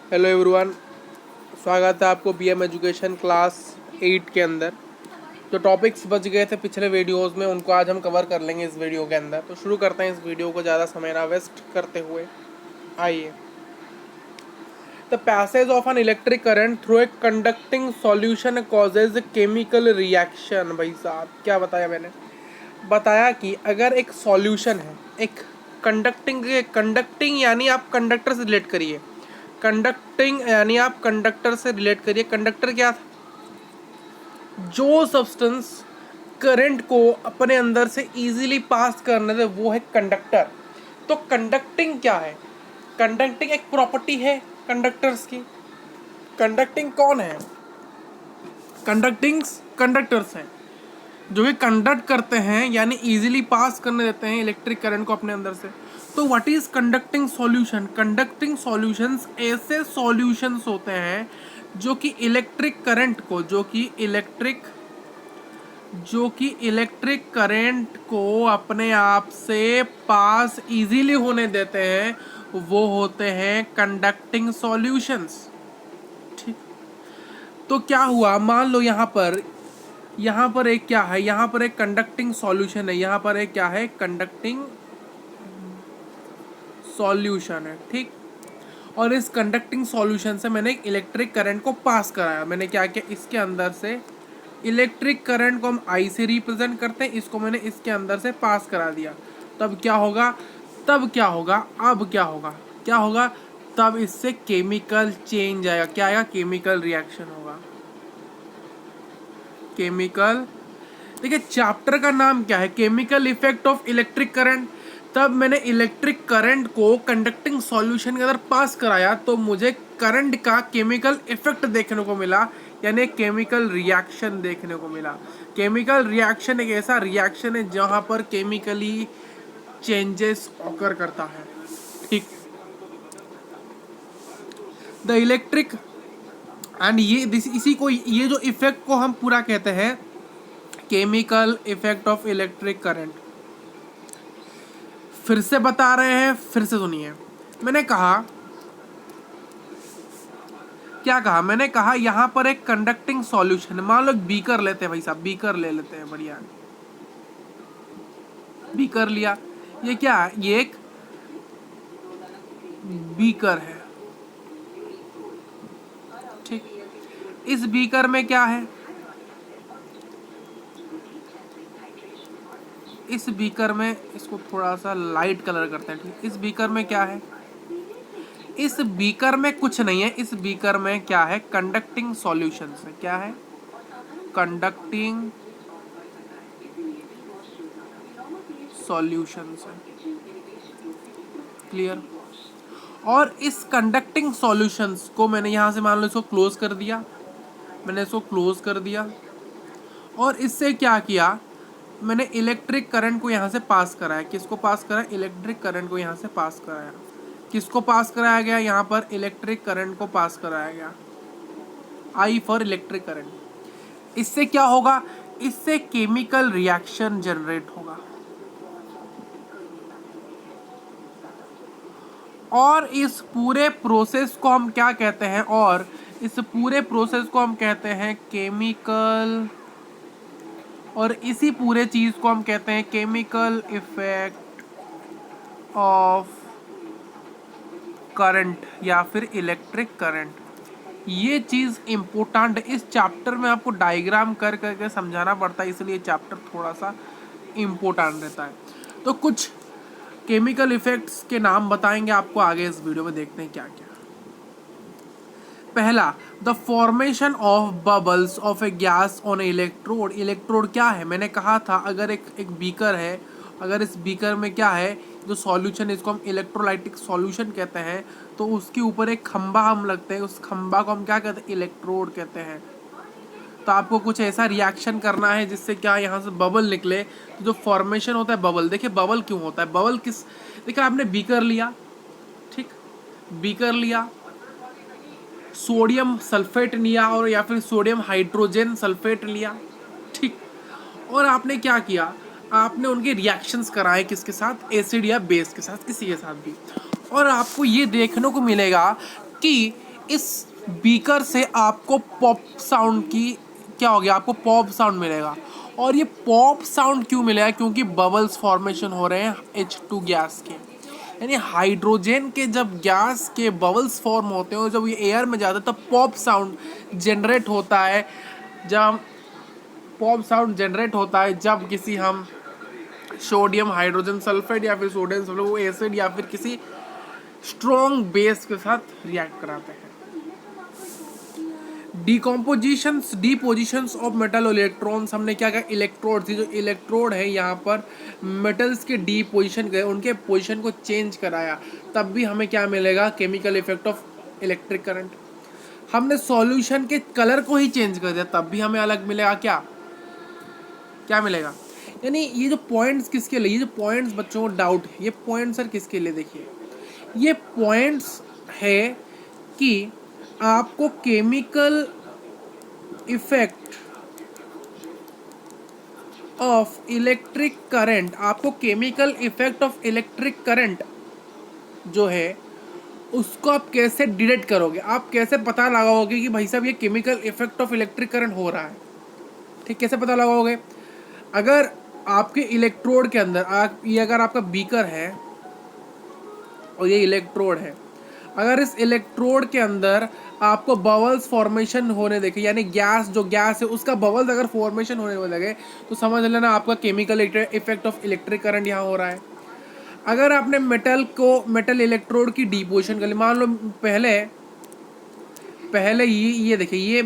Hello everyone, स्वागत है आपको बीएम एजुकेशन क्लास 8 के अंदर। जो टॉपिक्स बच गए थे पिछले वीडियोस में उनको आज हम कवर कर लेंगे इस वीडियो के अंदर। तो शुरू करते हैं इस वीडियो को ज़्यादा समय ना वेस्ट करते हुए। आइए। The passage of an electric current through a conducting solution causes chemical reaction. भाई साहब क्या बताया मैंने? बताया कि अगर एक सॉल्यूशन है, एक कंडक्टिंग यानी आप कंडक्टर से रिलेट करिए। कंडक्टिंग यानी आप कंडक्टर से रिलेट करिए। कंडक्टर क्या था? जो सब्सटेंस करंट को अपने अंदर से इजीली पास करने दे वो है कंडक्टर। तो कंडक्टिंग क्या है? कंडक्टिंग एक प्रॉपर्टी है कंडक्टर्स की। कंडक्टिंग कौन है? कंडक्टिंग्स कंडक्टर्स हैं जो कि कंडक्ट करते हैं यानी इजीली पास करने देते हैं इलेक्ट्रिक करंट को अपने अंदर से। तो what is conducting solution? Conducting solutions ऐसे सॉल्यूशंस होते हैं जो कि इलेक्ट्रिक करंट को इलेक्ट्रिक करंट को अपने आप से पास इजीली होने देते हैं। वो होते हैं कंडक्टिंग सॉल्यूशंस। ठीक। तो क्या हुआ, मान लो यहाँ पर एक क्या है, यहाँ पर एक कंडक्टिंग सॉल्यूशन है, यहाँ पर एक क्या है, कंडक्टिंग सॉल्यूशन है। ठीक। और इस कंडक्टिंग सॉल्यूशन से मैंने एक इलेक्ट्रिक करंट को पास कराया। मैंने क्या किया, इसके अंदर से इलेक्ट्रिक करंट को हम आई से रिप्रेजेंट करते हैं, इसको मैंने इसके अंदर से पास करा दिया। तब क्या होगा? अब क्या होगा? तब इससे केमिकल चेंज आएगा। क्या आएगा? केमिकल रिएक्शन होगा। केमिकल, देखिए चैप्टर का नाम क्या है? Chemical effect of electric current. तब मैंने इलेक्ट्रिक करंट को कंडक्टिंग सॉल्यूशन के अंदर पास कराया तो मुझे करंट का केमिकल इफेक्ट देखने को मिला, यानी केमिकल रिएक्शन देखने को मिला। केमिकल रिएक्शन एक ऐसा रिएक्शन है जहां पर केमिकली चेंजेस ऑकर करता है। ठीक। द इलेक्ट्रिक एंड ये जो इफेक्ट को हम पूरा कहते हैं chemical effect of electric current. फिर से बता रहे हैं, फिर से सुनिए। मैंने कहा, क्या कहा? मैंने कहा यहां पर एक कंडक्टिंग सॉल्यूशन, मान लो बीकर लेते हैं भाई साहब, बीकर ले लेते हैं, बढ़िया। बीकर लिया, ये क्या है? ये एक बीकर है। ठीक। इस बीकर में क्या है? इस बीकर में, इसको थोड़ा सा लाइट कलर करते हैं। ठीक। इस बीकर में क्या है? इस बीकर में कुछ नहीं है। इस बीकर में क्या है? कंडक्टिंग सॉल्यूशन है। क्या है? कंडक्टिंग सॉल्यूशंस है। क्लियर? और इस कंडक्टिंग सॉल्यूशंस को मैंने यहां से मान लो इसको क्लोज कर दिया। मैंने इसको क्लोज कर दिया और इससे क्या किया? मैंने इलेक्ट्रिक करंट को यहां से पास कराया। किसको पास कराया? इलेक्ट्रिक करंट को यहां से पास कराया। किसको पास कराया गया? यहां पर इलेक्ट्रिक करंट को पास कराया गया। I for electric current. इससे क्या होगा? इससे केमिकल रिएक्शन जनरेट होगा और इस पूरे प्रोसेस को हम क्या कहते हैं? और इस पूरे प्रोसेस को हम कहते हैं केमिकल, और इसी पूरे चीज को हम कहते हैं केमिकल इफेक्ट ऑफ करंट या फिर इलेक्ट्रिक करंट। ये चीज इंपॉर्टेंट है। इस चैप्टर में आपको डायग्राम कर करके समझाना पड़ता है, इसलिए चैप्टर थोड़ा सा इंपॉर्टेंट रहता है। तो कुछ केमिकल इफेक्ट्स के नाम बताएंगे आपको आगे इस वीडियो में, देखते हैं क्या क्या। पहला, the formation of bubbles of A gas on A electrode. Electrode क्या है? मैंने कहा था अगर एक बीकर है, अगर इस बीकर में क्या है, जो सॉल्यूशन, इसको हम इलेक्ट्रोलाइटिक सॉल्यूशन कहते हैं, तो उसके ऊपर एक खंबा हम लगते हैं, उस खंबा को हम क्या कहते हैं? इलेक्ट्रोड कहते हैं। तो आपको कुछ ऐसा रिएक्शन करना है जिससे क्या यहाँ से बबल निकले। तो जो फॉर्मेशन होता है बबल, देखिए बबल क्यों होता है? बबल किस, देखिए आपने बीकर लिया, ठीक, बीकर लिया, सोडियम सल्फेट लिया और या फिर सोडियम हाइड्रोजन सल्फेट लिया, ठीक, और आपने क्या किया? आपने उनके रिएक्शंस कराए किसके साथ? एसिड या बेस के साथ, किसी के साथ भी। और आपको ये देखने को मिलेगा कि इस बीकर से आपको पॉप साउंड की क्या हो गया, आपको पॉप साउंड मिलेगा। और ये पॉप साउंड क्यों मिलेगा, क्योंकि बबल्स फॉर्मेशन हो रहे हैं H2 गैस के, यानी हाइड्रोजन के जब गैस के बबल्स फॉर्म होते हैं, जब ये एयर में जाता है तब पॉप साउंड जनरेट होता है। जब पॉप साउंड जनरेट होता है जब किसी हम सोडियम हाइड्रोजन सल्फेट या फिर सोडियम सल्फेट एसिड या फिर किसी स्ट्रॉन्ग बेस के साथ रिएक्ट कराते हैं। डिपोजिशंस ऑफ मेटल इलेक्ट्रॉन्स, हमने क्या कहा, इलेक्ट्रोड थी, जो इलेक्ट्रोड है यहाँ पर मेटल्स के डिपोजिशन गए, उनके पोजीशन को चेंज कराया, तब भी हमें क्या मिलेगा, chemical effect of electric current. हमने सॉल्यूशन के कलर को ही चेंज कर दिया, तब भी हमें अलग मिलेगा, क्या क्या मिलेगा। यानी ये जो पॉइंट्स किसके लिए, ये जो पॉइंट्स बच्चों को डाउट है, ये पॉइंट्स सर किसके लिए, देखिए ये पॉइंट्स है कि आपको chemical effect of electric current, आपको chemical effect of electric current जो है उसको आप कैसे डिटेक्ट करोगे, आप कैसे पता लगाओगे कि भाई साहब ये chemical effect of electric current हो रहा है। ठीक, कैसे पता लगाओगे, अगर आपके इलेक्ट्रोड के अंदर ये अगर आपका बीकर है और ये इलेक्ट्रोड है, अगर इस इलेक्ट्रोड के अंदर आपको बबल्स फॉर्मेशन होने देखे, यानी गैस जो गैस है उसका बबल्स अगर फॉर्मेशन होने लगे, तो समझ लेना आपका chemical effect of electric current यहाँ हो रहा है। अगर आपने मेटल इलेक्ट्रोड की डिपोजिशन कर ली, मान लो पहले ये देखिए,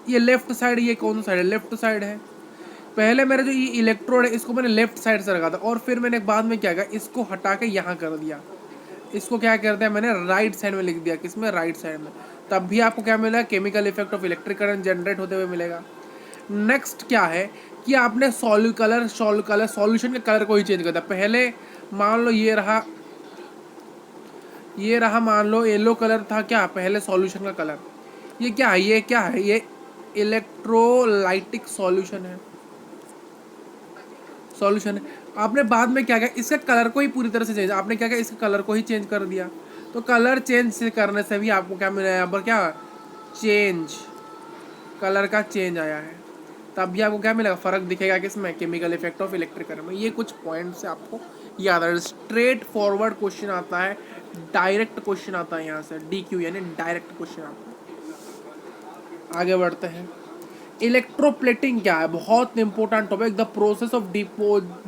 ये लेफ्ट साइड, ये कौन सा साइड है, लेफ्ट साइड है। पहले मेरा जो ये इलेक्ट्रोड है इसको मैंने लेफ्ट साइड से रखा था, और फिर मैंने बाद में क्या किया, इसको हटा के यहाँ कर दिया, इसको क्या कर दिया मैंने, राइट साइड में लिख दिया, किसमें, राइट साइड में। तब भी आपको क्या मिलेगा, chemical effect of electric current generate होते हुए मिलेगा। नेक्स्ट क्या है कि आपने सॉल्यूशन के कलर को ही चेंज कर दिया। पहले मान लो ये रहा मान लो येलो कलर था, क्या पहले सॉल्यूशन का कलर, ये क्या है, ये इलेक्ट्रोलाइटिक सॉल्यूशन है। आपने बाद में क्या किया, इसका कलर को ही पूरी तरह से चेंज, आपने क्या किया, इसके कलर को ही चेंज कर दिया। तो कलर चेंज करने से भी आपको क्या मिला, यहाँ पर क्या चेंज, कलर का चेंज आया है, तब भी आपको क्या मिलेगा, फर्क दिखेगा किसमें, chemical effect of electric current में। ये कुछ पॉइंट्स से आपको याद है, स्ट्रेट फॉरवर्ड क्वेश्चन आता है, डायरेक्ट क्वेश्चन आता है यहाँ से, DQ यानी डायरेक्ट क्वेश्चन आता है। आगे बढ़ते हैं, इलेक्ट्रोप्लेटिंग क्या है, बहुत important topic. The process of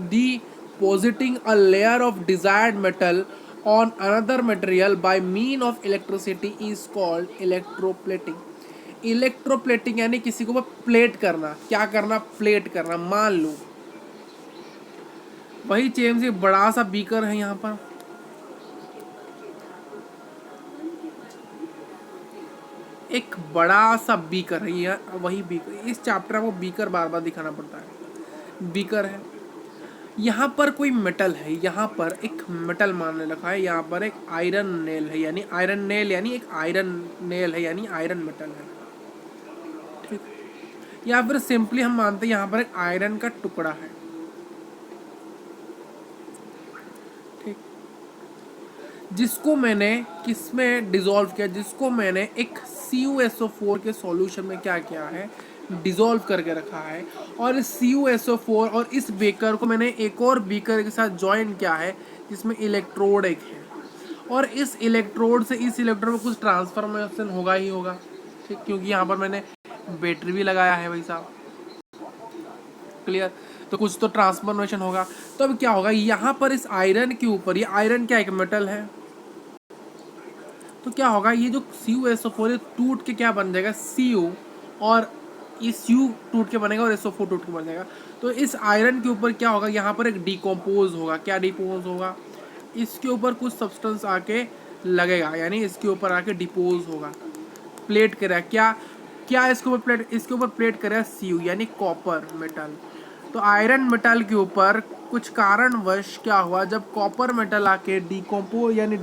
depositing a layer of desired metal on another material by mean of electricity is called electroplating. Electroplating यानी किसी को प्लेट करना, क्या करना, प्लेट करना। मान लो वही चेम से बड़ा सा बीकर है, यहाँ पर एक बड़ा सा बीकर है, ये वही बीकर, इस चैप्टर में बीकर बार बार दिखाना पड़ता है, बीकर है, यहाँ पर कोई मेटल है, यहाँ पर एक मेटल मानने रखा है, यहाँ पर एक आयरन नेल है, यानी आयरन नेल यानी एक आयरन नेल है, यानी आयरन मेटल है। ठीक, या फिर सिंपली हम मानते हैं यहाँ पर एक आयरन का टुकड़ा है। ठीक, जिसको मैंने किसमें डिसॉल्व किया, जिसको मैंने एक CuSO4 के सॉल्यूशन में क्या किया है, डिसॉल्व करके रखा है। और इस CuSO4 और इस बेकर को मैंने एक और बेकर के साथ ज्वाइन किया है, जिसमें इलेक्ट्रोड एक है, और इस इलेक्ट्रोड से इस इलेक्ट्रोड में कुछ ट्रांसफॉर्मेशन होगा ही होगा। ठीक, क्योंकि यहाँ पर मैंने बैटरी भी लगाया है भाई साहब, क्लियर, तो कुछ तो ट्रांसफॉर्मेशन होगा। तो अब क्या होगा, यहाँ पर इस आयरन के ऊपर, ये आयरन क्या एक मेटल है, तो क्या होगा, ये जो CuSO4 टूट के क्या बन जाएगा, Cu, और इस U टूट के बनेगा और SO4 टूट के बन जाएगा। तो इस आयरन के ऊपर क्या होगा, यहाँ पर एक डिकम्पोज होगा, क्या डिपोज होगा, इसके ऊपर कुछ सब्सटेंस आके लगेगा, यानी इसके ऊपर आके डिपोज होगा, प्लेट करेगा, क्या इसके ऊपर प्लेट करेगा Cu यानी कॉपर मेटल। तो आयरन मेटल के ऊपर कुछ कारणवश क्या हुआ, जब कॉपर मेटल आके डिकम्पोज यानी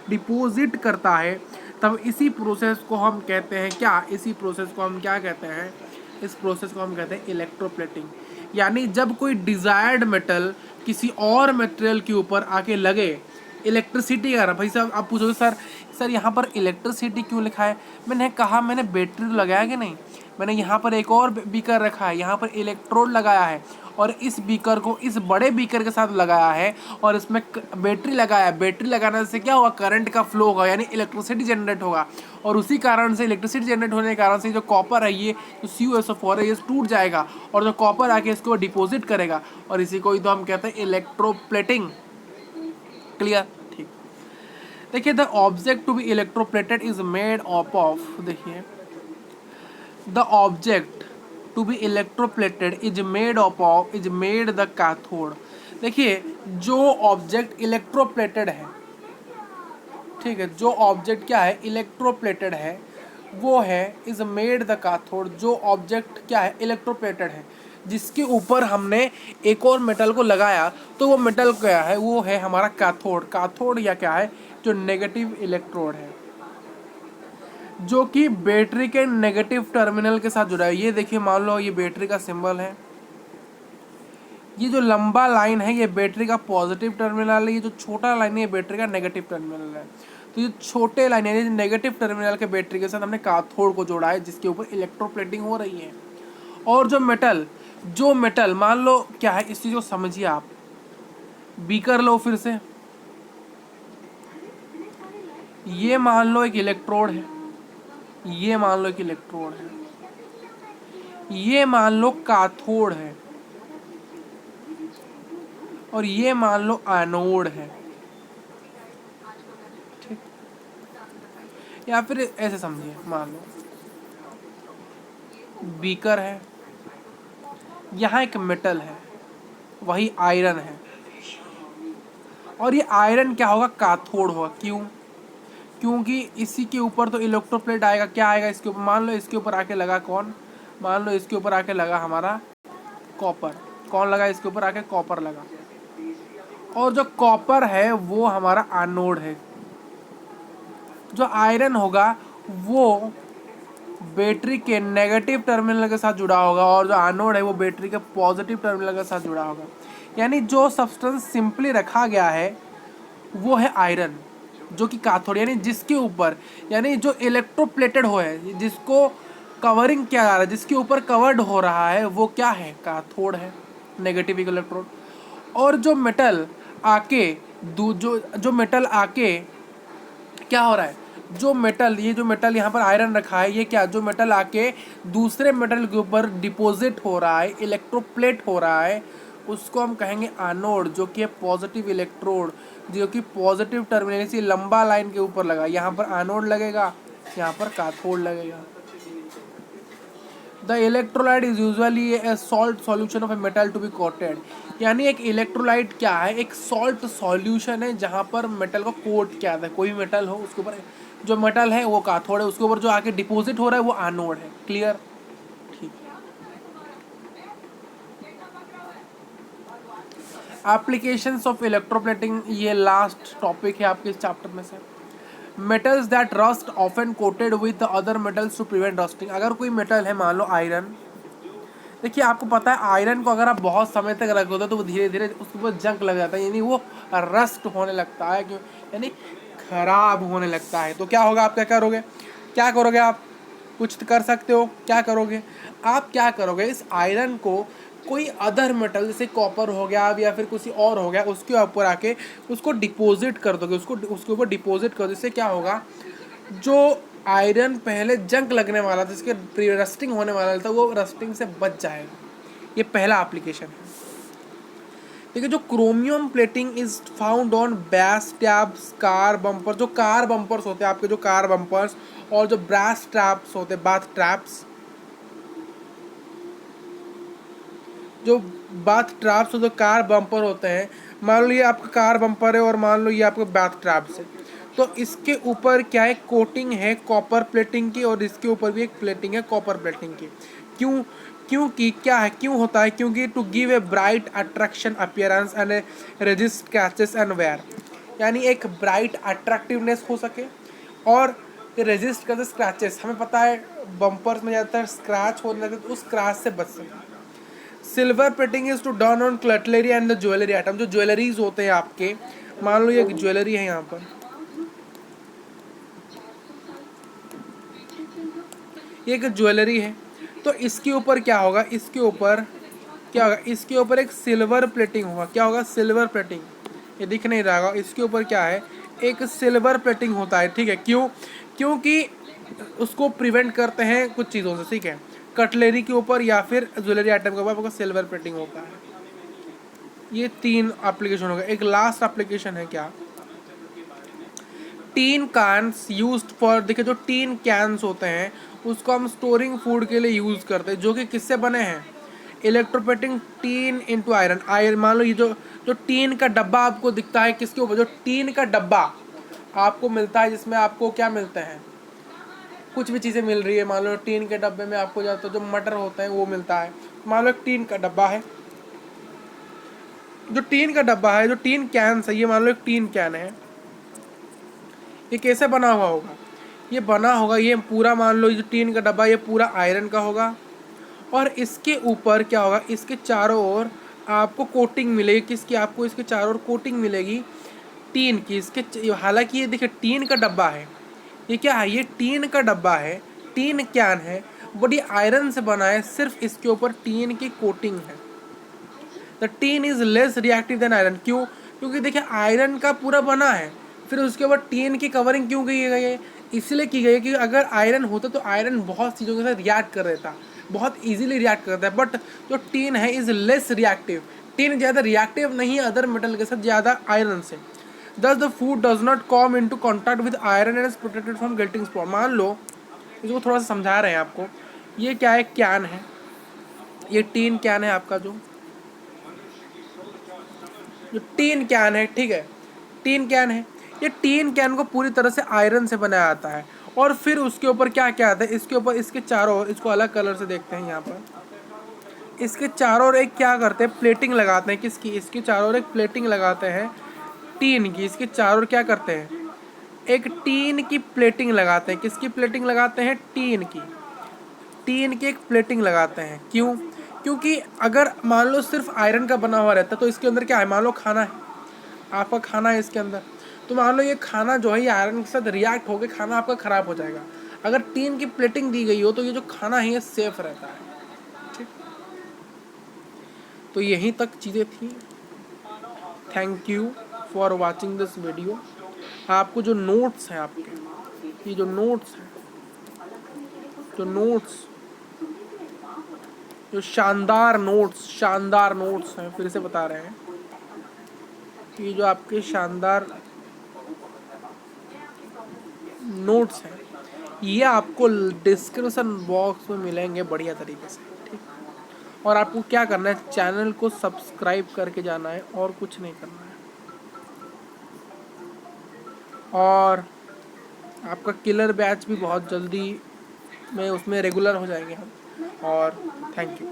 डिपोजिट करता है, तब इसी प्रोसेस को हम कहते हैं क्या, इसी प्रोसेस को हम क्या कहते हैं, इस प्रोसेस को हम कहते हैं इलेक्ट्रोप्लेटिंग। यानी जब कोई डिजायर्ड मेटल किसी और मटेरियल के ऊपर आके लगे, इलेक्ट्रिसिटी का, भाई साहब आप पूछोगे सर सर यहाँ पर इलेक्ट्रिसिटी क्यों लिखा है? मैंने कहा मैंने बैटरी लगाया कि नहीं, मैंने यहाँ पर एक और बीकर रखा है, यहाँ पर इलेक्ट्रोड लगाया है और इस बीकर को इस बड़े बीकर के साथ लगाया है और इसमें बैटरी लगाया है। बैटरी लगाने से क्या होगा? करंट का फ्लो होगा, यानी इलेक्ट्रिसिटी जनरेट होगा और उसी कारण से इलेक्ट्रिसिटी जनरेट होने के कारण से जो कॉपर है, ये जो CuSO4 है, ये टूट जाएगा और जो कॉपर आके इसको डिपॉजिट करेगा और इसी को ही तो हम कहते हैं इलेक्ट्रोप्लेटिंग। क्लियर? ठीक। देखिए the object to be electroplated is made up of, देखिए the object to be electroplated is made up of is made the cathode. देखिए जो ऑब्जेक्ट इलेक्ट्रोप्लेटेड है, ठीक है, जो ऑब्जेक्ट क्या है? इलेक्ट्रोप्लेटेड है, वो है इज मेड द कैथोड। जो ऑब्जेक्ट क्या है? इलेक्ट्रोप्लेटेड है, जिसके ऊपर हमने एक और मेटल को लगाया, तो वो मेटल क्या है? वो है हमारा कैथोड। कैथोड या क्या है? जो नेगेटिव इलेक्ट्रोड है, जो कि बैटरी के नेगेटिव टर्मिनल के साथ जुड़ा है। ये देखिए, मान लो ये बैटरी का सिंबल है, ये जो लंबा लाइन है ये बैटरी का पॉजिटिव टर्मिनल है, ये जो छोटा लाइन है ये बैटरी का नेगेटिव टर्मिनल है। तो ये छोटे लाइन यानी नेगेटिव टर्मिनल के बैटरी के साथ हमने कैथोड को जोड़ा है, जिसके ऊपर इलेक्ट्रोप्लेटिंग हो रही है। और जो मेटल मान लो क्या है, इस चीज को समझिए आप। बीकर लो फिर से, ये मान लो एक इलेक्ट्रोड है, ये मान लो एक इलेक्ट्रोड है, ये मान लो कैथोड है और ये मान लो एनोड है। ठीक, या फिर ऐसे समझिए, मान लो बीकर है, यहाँ एक मेटल है, वही आयरन है, और ये आयरन क्या होगा? कैथोड होगा। क्यों? क्योंकि इसी के ऊपर तो इलेक्ट्रोप्लेट आएगा। क्या आएगा इसके ऊपर? मान लो इसके ऊपर आके लगा कौन? मान लो इसके ऊपर आके लगा हमारा कॉपर। कौन लगा इसके ऊपर आके? कॉपर लगा। और जो कॉपर है वो हमारा एनोड है। जो आयरन होगा वो बैटरी के नेगेटिव टर्मिनल के साथ जुड़ा होगा और जो एनोड है वो बैटरी के पॉजिटिव टर्मिनल के साथ जुड़ा होगा। यानी जो सब्सटेंस सिंपली रखा गया है वो है आयरन, जो कि कैथोड, यानी जिसके ऊपर, यानी जो इलेक्ट्रोप्लेटेड हो है, जिसको कवरिंग किया जा रहा है, जिसके ऊपर कवर्ड हो रहा है, वो क्या है? कैथोड है, नेगेटिव इलेक्ट्रोड। और जो मेटल आके जो मेटल आके क्या हो रहा है? जो मेटल, ये जो मेटल यहाँ पर आयरन रखा है, ये क्या? जो मेटल आके दूसरे मेटल के ऊपर डिपॉजिट हो रहा है, इलेक्ट्रोप्लेट हो रहा है, उसको हम कहेंगे एनोड, जो कि है पॉजिटिव इलेक्ट्रोड, जो कि पॉजिटिव टर्मिनल से लंबा लाइन के ऊपर लगा। यहाँ पर एनोड लगेगा, यहाँ पर कैथोड लगेगा। The electrolyte is usually a salt solution of a metal to be coated. यानी एक इलेक्ट्रोलाइट क्या है? एक सॉल्ट सॉल्यूशन है जहाँ पर मेटल को कोट किया जाता है। कोई मेटल हो, उसके ऊपर जो मेटल है वो कैथोड है, उसके ऊपर जो आके डिपॉजिट हो रहा है वो एनोड है। क्लियर? ठीक। एप्लीकेशंस ऑफ इलेक्ट्रोप्लेटिंग, ये लास्ट टॉपिक है आपके इस चैप्टर में से। Metals that rust often coated with other metals to prevent rusting. अगर कोई मेटल है, मान लो आयरन, देखिए आपको पता है आयरन को अगर आप बहुत समय तक रखोगे तो वो धीरे धीरे उसके ऊपर जंग लग जाता है, यानी वो रस्ट होने लगता है। क्यों? यानी खराब होने लगता है। तो क्या होगा? आप क्या करोगे? क्या करोगे आप? कुछ कर सकते हो, क्या करोगे आप? क्या करोगे? इस आयरन को कोई अदर मेटल जैसे कॉपर हो गया या फिर कुछ और हो गया, उसके ऊपर आके उसको डिपॉजिट कर दोगे, उसके ऊपर डिपॉजिट कर दो। इससे क्या होगा? जो आयरन पहले जंग लगने वाला था, जिसके रस्टिंग होने वाला था, वो रस्टिंग से बच जाएगा। ये पहला एप्लीकेशन है। देखिए जो chromium plating is found on bath taps, car bumper. जो कार बम्पर्स होते हैं आपके, जो कार बम्पर्स और जो ब्रास ट्रैप्स होते हैं, बाथ ट्रैप्स, जो बाथ ट्रैप्स जो कार बम्पर होते हैं, मान लो ये आपका कार बम्पर है और मान लो ये आपका बाथ ट्रैप्स है, तो इसके ऊपर क्या है? कोटिंग है कॉपर प्लेटिंग की, और इसके ऊपर भी एक प्लेटिंग है कॉपर प्लेटिंग की। क्यों? क्योंकि क्या है, क्यों होता है? क्योंकि to give a bright attraction appearance and resist scratches and wear. यानी एक ब्राइट अट्रैक्टिवनेस हो सके और रेजिस्ट करते स्क्रैचेस। हमें पता है बम्पर्स में ज़्यादातर स्क्रैच होने लगते, तो उस स्क्रैच से बच सके। Silver plating is to done on cutlery and the jewellery item. जो ज्वेलरीज होते हैं आपके, मान लो ये ज्वेलरी है यहाँ पर, ये एक ज्वेलरी है, तो इसके ऊपर क्या होगा, इसके ऊपर क्या होगा, इसके ऊपर एक सिल्वर प्लेटिंग होगा। क्या होगा, सिल्वर प्लेटिंग। ये दिख नहीं रहा होगा, इसके ऊपर क्या है, एक सिल्वर प्लेटिंग होता है, ठीक है। क्यों, क्योंकि उसको प्रिवेंट करते हैं कुछ चीज़ों से, ठीक है। कटलरी के ऊपर या फिर ज्वेलरी आइटम के ऊपर आपका सिल्वर प्लेटिंग होता है। ये 3 एप्लीकेशन होगा। एक लास्ट एप्लीकेशन है क्या, टीन कैंस यूज्ड फॉर, देखिए जो टीन कैंस होते हैं उसको हम स्टोरिंग फूड के लिए यूज़ करते हैं, जो कि किससे बने हैं, electroplating tin into iron. Iron, मान लो ये जो टीन का डब्बा आपको दिखता है, किसके ऊपर, जो टीन का डब्बा आपको मिलता है, जिसमें आपको क्या मिलते हैं, कुछ भी चीज़ें मिल रही है। मान लो टीन के डब्बे में आपको जाता है जो मटर होता है वो मिलता है। मान लो एक टीन का डब्बा है, जो टीन का डब्बा है, जो टीन कैन है, ये मान लो एक टीन कैन है, ये कैसे बना हुआ होगा, ये बना होगा, ये पूरा मान लो ये जो टीन का डब्बा ये पूरा आयरन का होगा, और इसके ऊपर क्या होगा, इसके चारों ओर आपको कोटिंग मिलेगी, किसकी, आपको इसके चारों ओर कोटिंग मिलेगी टीन की। इसके हालांकि ये देखिए टीन का डब्बा है, ये क्या है, ये टीन का डब्बा है, टीन कैन है, बट ये आयरन से बना है, सिर्फ इसके ऊपर टीन की कोटिंग है। The tin is less reactive than iron. क्यों, क्योंकि देखिए आयरन का पूरा बना है, फिर उसके बाद टीन की कवरिंग क्यों की गई है, इसलिए की गई है कि अगर आयरन होता तो आयरन बहुत चीज़ों के साथ रिएक्ट कर देता, बहुत इजीली रिएक्ट करता है, बट जो टीन है इज लेस रिएक्टिव। टीन ज़्यादा रिएक्टिव नहीं है अदर मेटल के साथ, ज़्यादा आयरन से। Thus the food does not come into contact with iron and is protected from getting spot. मान लो इसको थोड़ा सा समझा रहे हैं आपको, ये क्या है, कैन है, ये टीन कैन है आपका, जो टीन कैन है, ठीक है, टीन कैन है, ये टीन कैन को पूरी तरह से आयरन से बनाया जाता है, और फिर उसके ऊपर क्या क्या आता है, इसके ऊपर इसके चारों ओर, इसको अलग कलर से देखते हैं यहाँ पर, इसके चारों ओर एक क्या करते हैं, प्लेटिंग लगाते हैं, किसकी, इसके चारों ओर एक प्लेटिंग लगाते हैं टीन की। इसके चारों ओर क्या करते हैं, एक टीन की प्लेटिंग लगाते हैं, किसकी प्लेटिंग लगाते हैं, टीन की, टीन की एक प्लेटिंग लगाते हैं। क्यों, क्योंकि अगर मान लो सिर्फ आयरन का बना हुआ रहता तो इसके अंदर क्या है, मान लो खाना है, आपका खाना है इसके अंदर, तो मान लो ये खाना जो है ये आयरन के साथ रिएक्ट होकर खाना आपका ख़राब हो जाएगा। अगर टीन की प्लेटिंग दी गई हो तो ये जो खाना है ये सेफ रहता है, ठीक। तो यहीं तक चीज़ें थी। Thank you for watching this video. आपको जो नोट्स हैं, आपके ये जो नोट्स हैं, जो शानदार नोट्स हैं, फिर से बता रहे हैं, ये जो आपके शानदार नोट्स हैं ये आपको डिस्क्रिप्शन बॉक्स में मिलेंगे बढ़िया तरीके से, ठीक। और आपको क्या करना है, चैनल को सब्सक्राइब करके जाना है और कुछ नहीं करना है, और आपका किलर बैच भी बहुत जल्दी में उसमें रेगुलर हो जाएंगे हम। और थैंक यू।